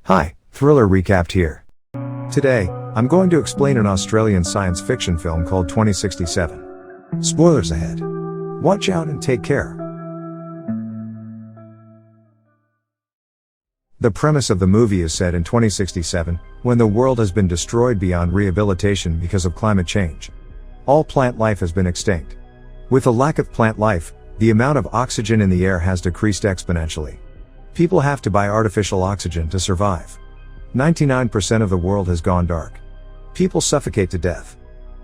Hi, Thriller Recapped here. Today, I'm going to explain an Australian science fiction film called 2067. Spoilers ahead. Watch out and take care. The premise of the movie is set in 2067, when the world has been destroyed beyond rehabilitation because of climate change. All plant life has been extinct. With a lack of plant life, the amount of oxygen in the air has decreased exponentially. People have to buy artificial oxygen to survive. 99% of the world has gone dark. People suffocate to death.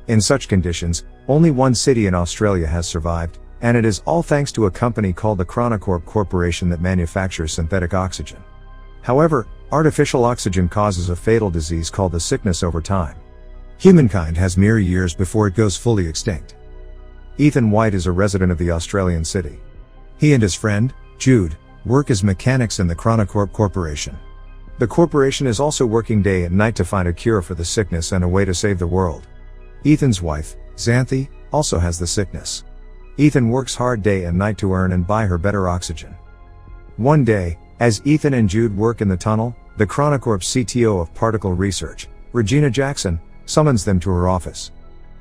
In such conditions, only one city in Australia has survived, and it is all thanks to a company called the Chronocorp Corporation that manufactures synthetic oxygen. However, artificial oxygen causes a fatal disease called the sickness over time. Humankind has mere years before it goes fully extinct. Ethan White is a resident of the Australian city. He and his friend, Jude, work as mechanics in the Chronocorp Corporation. The corporation is also working day and night to find a cure for the sickness and a way to save the world. Ethan's wife, Xanthi, also has the sickness. Ethan works hard day and night to earn and buy her better oxygen. One day, as Ethan and Jude work in the tunnel, the Chronocorp CTO of Particle Research, Regina Jackson, summons them to her office.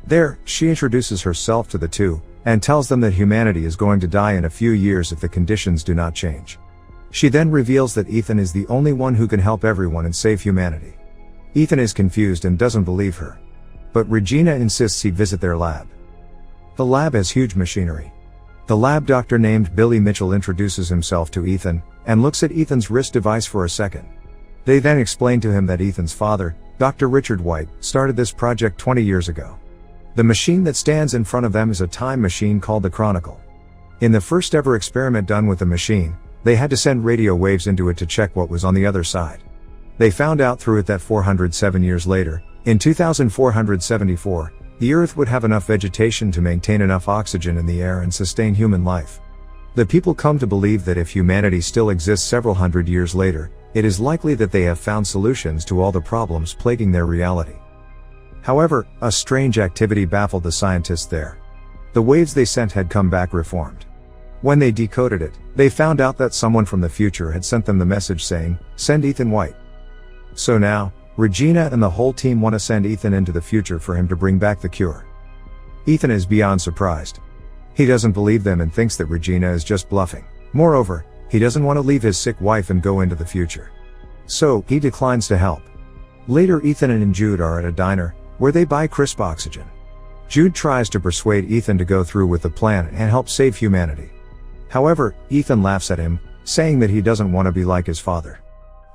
There, she introduces herself to the two, and tells them that humanity is going to die in a few years if the conditions do not change. She then reveals that Ethan is the only one who can help everyone and save humanity. Ethan is confused and doesn't believe her. But Regina insists he visit their lab. The lab has huge machinery. The lab doctor named Billy Mitchell introduces himself to Ethan, and looks at Ethan's wrist device for a second. They then explain to him that Ethan's father, Dr. Richard White, started this project 20 years ago. The machine that stands in front of them is a time machine called the Chronicle. In the first ever experiment done with the machine, they had to send radio waves into it to check what was on the other side. They found out through it that 407 years later, in 2474, the Earth would have enough vegetation to maintain enough oxygen in the air and sustain human life. The people come to believe that if humanity still exists several hundred years later, it is likely that they have found solutions to all the problems plaguing their reality. However, a strange activity baffled the scientists there. The waves they sent had come back reformed. When they decoded it, they found out that someone from the future had sent them the message saying, "Send Ethan White." So now, Regina and the whole team want to send Ethan into the future for him to bring back the cure. Ethan is beyond surprised. He doesn't believe them and thinks that Regina is just bluffing. Moreover, he doesn't want to leave his sick wife and go into the future. So, he declines to help. Later, Ethan and Jude are at a diner, where they buy crisp oxygen. Jude tries to persuade Ethan to go through with the plan and help save humanity. However, Ethan laughs at him, saying that he doesn't want to be like his father.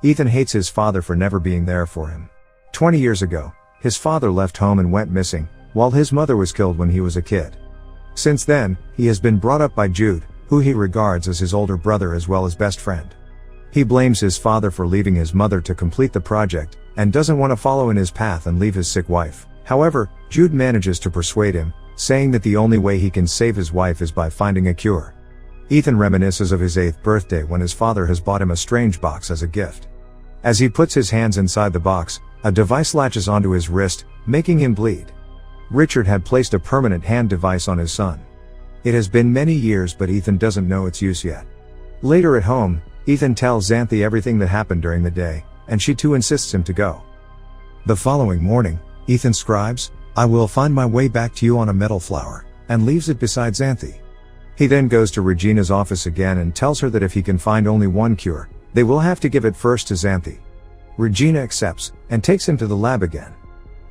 Ethan hates his father for never being there for him. 20 years ago, his father left home and went missing, while his mother was killed when he was a kid. Since then, he has been brought up by Jude, who he regards as his older brother as well as best friend. He blames his father for leaving his mother to complete the project, and doesn't want to follow in his path and leave his sick wife. However, Jude manages to persuade him, saying that the only way he can save his wife is by finding a cure. Ethan reminisces of his 8th birthday when his father has bought him a strange box as a gift. As he puts his hands inside the box, a device latches onto his wrist, making him bleed. Richard had placed a permanent hand device on his son. It has been many years, but Ethan doesn't know its use yet. Later at home, Ethan tells Xanthi everything that happened during the day, and she too insists him to go. The following morning, Ethan scribes, "I will find my way back to you on a metal flower," and leaves it beside Xanthi. He then goes to Regina's office again and tells her that if he can find only one cure, they will have to give it first to Xanthi. Regina accepts, and takes him to the lab again.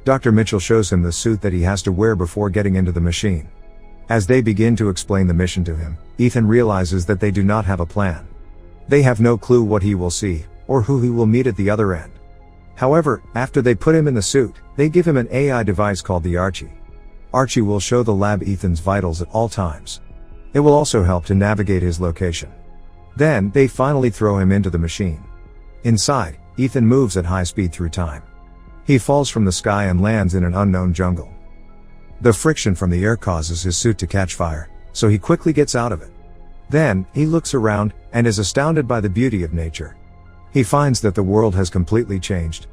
Dr. Mitchell shows him the suit that he has to wear before getting into the machine. As they begin to explain the mission to him, Ethan realizes that they do not have a plan. They have no clue what he will see, or who he will meet at the other end. However, after they put him in the suit, they give him an AI device called the Archie. Archie will show the lab Ethan's vitals at all times. It will also help to navigate his location. Then, they finally throw him into the machine. Inside, Ethan moves at high speed through time. He falls from the sky and lands in an unknown jungle. The friction from the air causes his suit to catch fire, so he quickly gets out of it. Then, he looks around, and is astounded by the beauty of nature. He finds that the world has completely changed.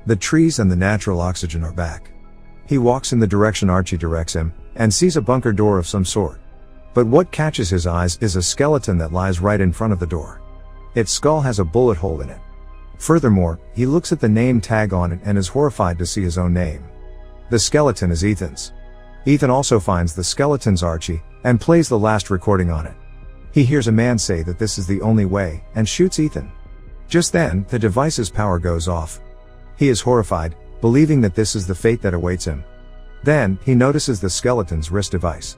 The trees and the natural oxygen are back. He walks in the direction Archie directs him, and sees a bunker door of some sort. But what catches his eyes is a skeleton that lies right in front of the door. Its skull has a bullet hole in it. Furthermore, he looks at the name tag on it and is horrified to see his own name. The skeleton is Ethan's. Ethan also finds the skeleton's Archie, and plays the last recording on it. He hears a man say that this is the only way, and shoots Ethan. Just then, the device's power goes off. He is horrified, believing that this is the fate that awaits him. Then, he notices the skeleton's wrist device.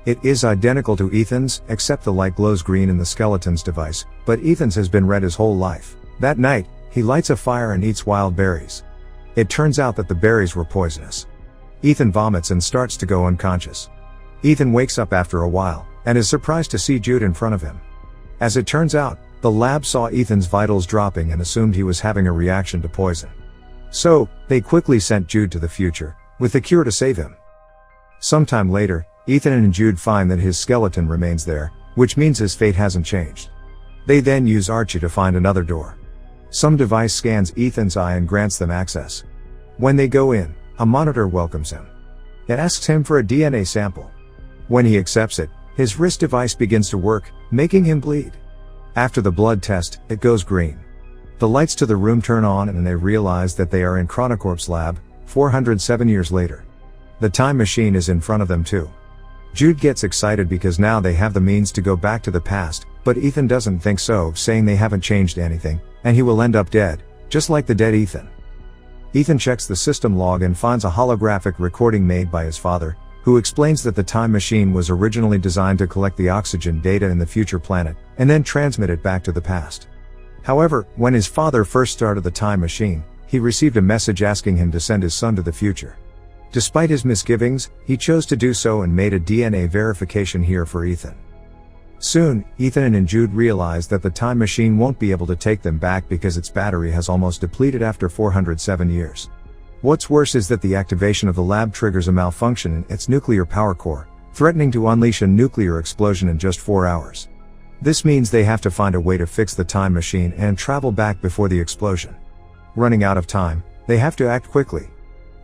It is identical to Ethan's, except the light glows green in the skeleton's device, but Ethan's has been red his whole life. That night, he lights a fire and eats wild berries. It turns out that the berries were poisonous. Ethan vomits and starts to go unconscious. Ethan wakes up after a while, and is surprised to see Jude in front of him. As it turns out, the lab saw Ethan's vitals dropping and assumed he was having a reaction to poison. So, they quickly sent Jude to the future, with the cure to save him. Sometime later, Ethan and Jude find that his skeleton remains there, which means his fate hasn't changed. They then use Archie to find another door. Some device scans Ethan's eye and grants them access. When they go in, a monitor welcomes him. It asks him for a DNA sample. When he accepts it, his wrist device begins to work, making him bleed. After the blood test, it goes green. The lights to the room turn on and they realize that they are in Chronocorp's lab, 407 years later. The time machine is in front of them too. Jude gets excited because now they have the means to go back to the past, but Ethan doesn't think so, saying they haven't changed anything, and he will end up dead, just like the dead Ethan. Ethan checks the system log and finds a holographic recording made by his father, who explains that the time machine was originally designed to collect the oxygen data in the future planet, and then transmit it back to the past. However, when his father first started the time machine, he received a message asking him to send his son to the future. Despite his misgivings, he chose to do so and made a DNA verification here for Ethan. Soon, Ethan and Jude realize that the time machine won't be able to take them back because its battery has almost depleted after 407 years. What's worse is that the activation of the lab triggers a malfunction in its nuclear power core, threatening to unleash a nuclear explosion in just 4 hours. This means they have to find a way to fix the time machine and travel back before the explosion. Running out of time, they have to act quickly.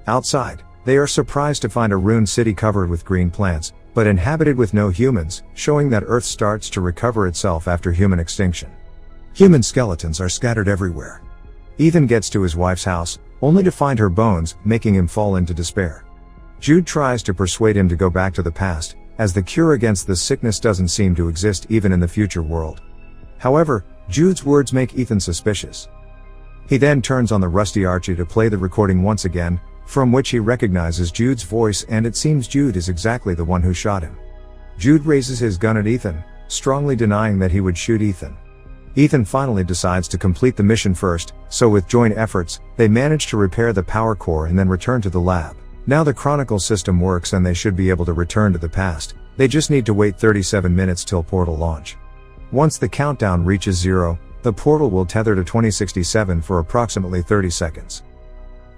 Outside, they are surprised to find a ruined city covered with green plants, but inhabited with no humans, showing that Earth starts to recover itself after human extinction. Human skeletons are scattered everywhere. Ethan gets to his wife's house, only to find her bones, making him fall into despair. Jude tries to persuade him to go back to the past, as the cure against this sickness doesn't seem to exist even in the future world. However, Jude's words make Ethan suspicious. He then turns on the rusty Archie to play the recording once again, from which he recognizes Jude's voice, and it seems Jude is exactly the one who shot him. Jude raises his gun at Ethan, strongly denying that he would shoot Ethan. Ethan finally decides to complete the mission first, so with joint efforts, they manage to repair the power core and then return to the lab. Now the Chronicle system works and they should be able to return to the past. They just need to wait 37 minutes till portal launch. Once the countdown reaches 0, the portal will tether to 2067 for approximately 30 seconds.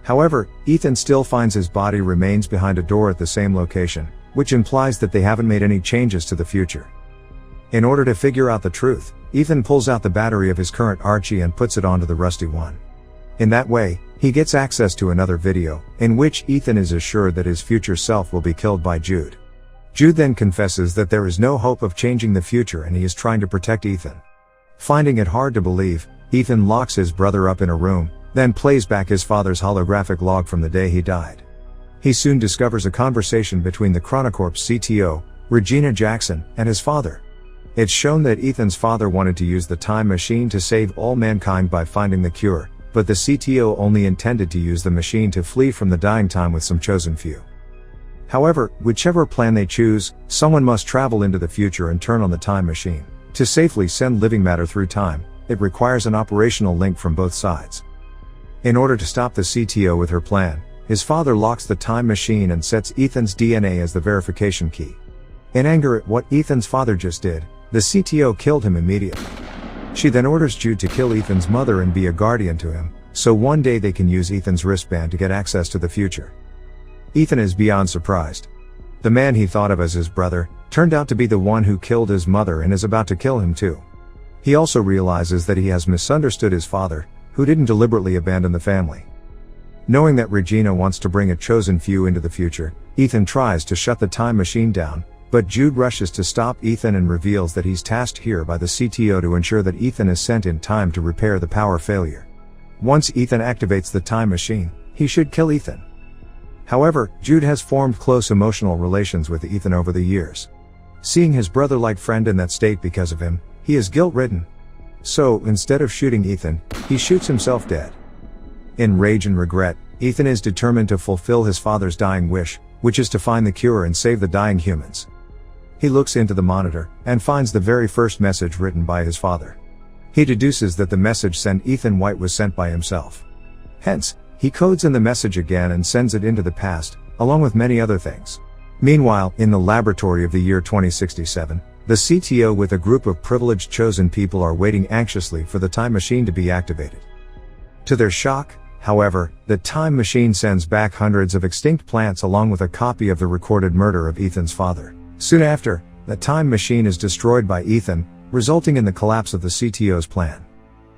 However, Ethan still finds his body remains behind a door at the same location, which implies that they haven't made any changes to the future. In order to figure out the truth, Ethan pulls out the battery of his current Archie and puts it onto the rusty one. In that way, he gets access to another video, in which Ethan is assured that his future self will be killed by Jude. Jude then confesses that there is no hope of changing the future and he is trying to protect Ethan. Finding it hard to believe, Ethan locks his brother up in a room, then plays back his father's holographic log from the day he died. He soon discovers a conversation between the Chronocorp's CTO, Regina Jackson, and his father. It's shown that Ethan's father wanted to use the time machine to save all mankind by finding the cure, but the CTO only intended to use the machine to flee from the dying time with some chosen few. However, whichever plan they choose, someone must travel into the future and turn on the time machine. To safely send living matter through time, it requires an operational link from both sides. In order to stop the CTO with her plan, his father locks the time machine and sets Ethan's DNA as the verification key. In anger at what Ethan's father just did, the CTO killed him immediately. She then orders Jude to kill Ethan's mother and be a guardian to him, so one day they can use Ethan's wristband to get access to the future. Ethan is beyond surprised. The man he thought of as his brother, turned out to be the one who killed his mother and is about to kill him too. He also realizes that he has misunderstood his father, who didn't deliberately abandon the family. Knowing that Regina wants to bring a chosen few into the future, Ethan tries to shut the time machine down, but Jude rushes to stop Ethan and reveals that he's tasked here by the CTO to ensure that Ethan is sent in time to repair the power failure. Once Ethan activates the time machine, he should kill Ethan. However, Jude has formed close emotional relations with Ethan over the years. Seeing his brother-like friend in that state because of him, he is guilt-ridden. So, instead of shooting Ethan, he shoots himself dead. In rage and regret, Ethan is determined to fulfill his father's dying wish, which is to find the cure and save the dying humans. He looks into the monitor, and finds the very first message written by his father. He deduces that the message sent Ethan White was sent by himself. Hence, he codes in the message again and sends it into the past, along with many other things. Meanwhile, in the laboratory of the year 2067, the CTO with a group of privileged chosen people are waiting anxiously for the time machine to be activated. To their shock, however, the time machine sends back hundreds of extinct plants along with a copy of the recorded murder of Ethan's father. Soon after, the time machine is destroyed by Ethan, resulting in the collapse of the CTO's plan.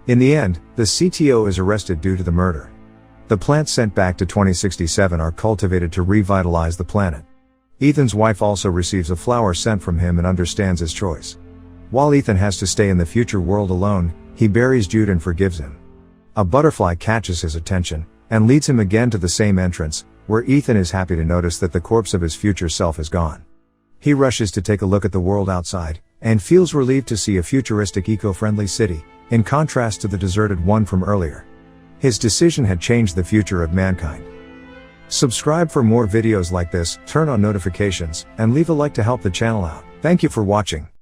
In the end, the CTO is arrested due to the murder. The plants sent back to 2067 are cultivated to revitalize the planet. Ethan's wife also receives a flower sent from him and understands his choice. While Ethan has to stay in the future world alone, he buries Jude and forgives him. A butterfly catches his attention, and leads him again to the same entrance, where Ethan is happy to notice that the corpse of his future self is gone. He rushes to take a look at the world outside, and feels relieved to see a futuristic eco-friendly city, in contrast to the deserted one from earlier. His decision had changed the future of mankind. Subscribe for more videos like this, turn on notifications, and leave a like to help the channel out. Thank you for watching.